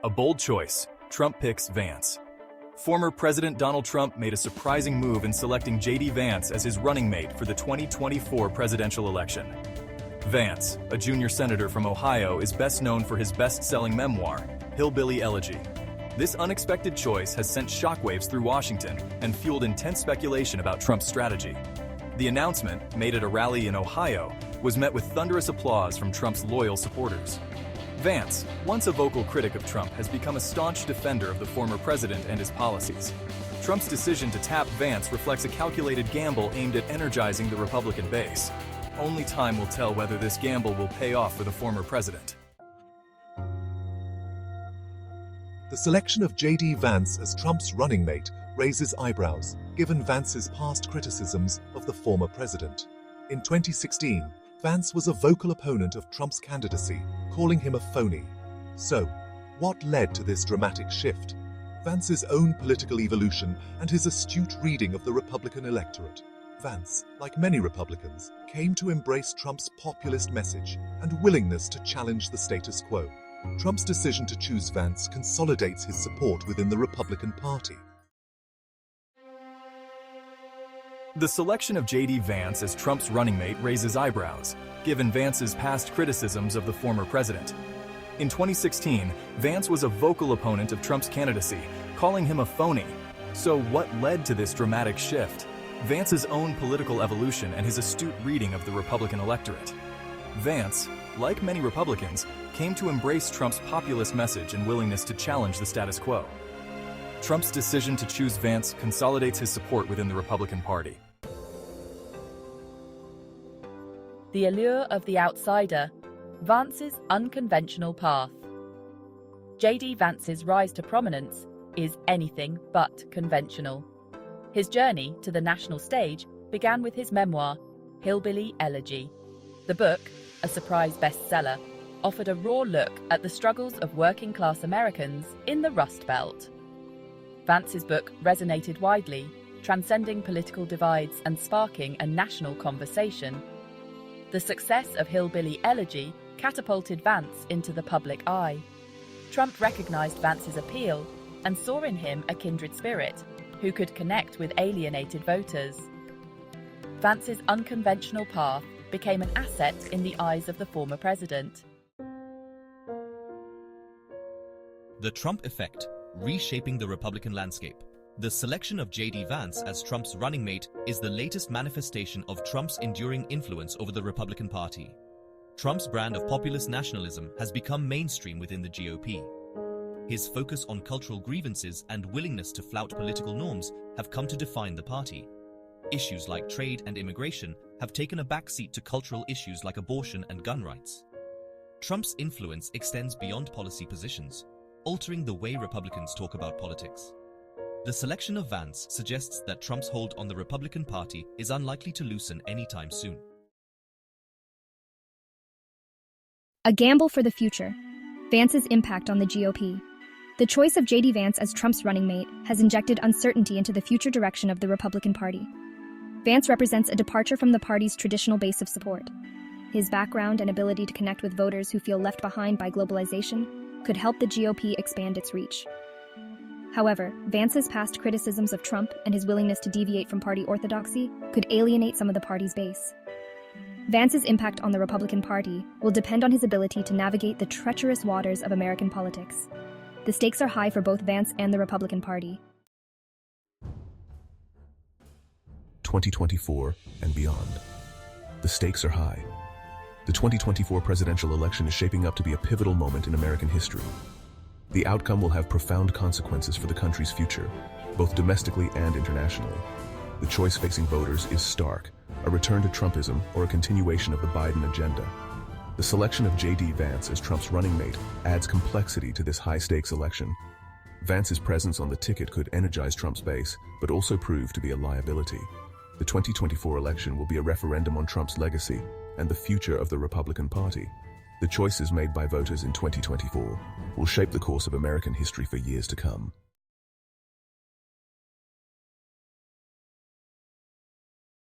A bold choice. Trump picks Vance. Former President Donald Trump made a surprising move in selecting JD Vance as his running mate for the 2024 presidential election. Vance, a junior senator from Ohio, is best known for his best-selling memoir, Hillbilly Elegy. This unexpected choice has sent shockwaves through Washington and fueled intense speculation about Trump's strategy. The announcement, made at a rally in Ohio, was met with thunderous applause from Trump's loyal supporters. Vance, once a vocal critic of Trump, has become a staunch defender of the former president and his policies. Trump's decision to tap Vance reflects a calculated gamble aimed at energizing the Republican base. Only time will tell whether this gamble will pay off for the former president. The selection of JD Vance as Trump's running mate raises eyebrows, given Vance's past criticisms of the former president. In 2016, Vance was a vocal opponent of Trump's candidacy, calling him a phony. So, what led to this dramatic shift? Vance's own political evolution and his astute reading of the Republican electorate. Vance, like many Republicans, came to embrace Trump's populist message and willingness to challenge the status quo. Trump's decision to choose Vance consolidates his support within the Republican Party. The selection of JD Vance as Trump's running mate raises eyebrows, given Vance's past criticisms of the former president. In 2016, Vance was a vocal opponent of Trump's candidacy, calling him a phony. So what led to this dramatic shift? Vance's own political evolution and his astute reading of the Republican electorate. Vance, like many Republicans, came to embrace Trump's populist message and willingness to challenge the status quo. Trump's decision to choose Vance consolidates his support within the Republican Party. The allure of the outsider, Vance's unconventional path. JD Vance's rise to prominence is anything but conventional. His journey to the national stage began with his memoir, Hillbilly Elegy. The book, a surprise bestseller, offered a raw look at the struggles of working-class Americans in the Rust Belt. Vance's book resonated widely, transcending political divides and sparking a national conversation. The success of Hillbilly Elegy catapulted Vance into the public eye. Trump recognized Vance's appeal and saw in him a kindred spirit who could connect with alienated voters. Vance's unconventional path became an asset in the eyes of the former president. The Trump effect, reshaping the Republican landscape. The selection of JD Vance as Trump's running mate is the latest manifestation of Trump's enduring influence over the Republican Party. Trump's brand of populist nationalism has become mainstream within the GOP. His focus on cultural grievances and willingness to flout political norms have come to define the party. Issues like trade and immigration have taken a backseat to cultural issues like abortion and gun rights. Trump's influence extends beyond policy positions, altering the way Republicans talk about politics. The selection of Vance suggests that Trump's hold on the Republican Party is unlikely to loosen anytime soon. A gamble for the future. Vance's impact on the GOP. The choice of JD Vance as Trump's running mate has injected uncertainty into the future direction of the Republican Party. Vance represents a departure from the party's traditional base of support. His background and ability to connect with voters who feel left behind by globalization could help the GOP expand its reach. However, Vance's past criticisms of Trump and his willingness to deviate from party orthodoxy could alienate some of the party's base. Vance's impact on the Republican Party will depend on his ability to navigate the treacherous waters of American politics. The stakes are high for both Vance and the Republican Party. 2024 and beyond. The stakes are high. The 2024 presidential election is shaping up to be a pivotal moment in American history. The outcome will have profound consequences for the country's future, both domestically and internationally. The choice facing voters is stark: a return to Trumpism or a continuation of the Biden agenda. The selection of JD Vance as Trump's running mate adds complexity to this high-stakes election. Vance's presence on the ticket could energize Trump's base, but also prove to be a liability. The 2024 election will be a referendum on Trump's legacy and the future of the Republican Party. The choices made by voters in 2024 will shape the course of American history for years to come.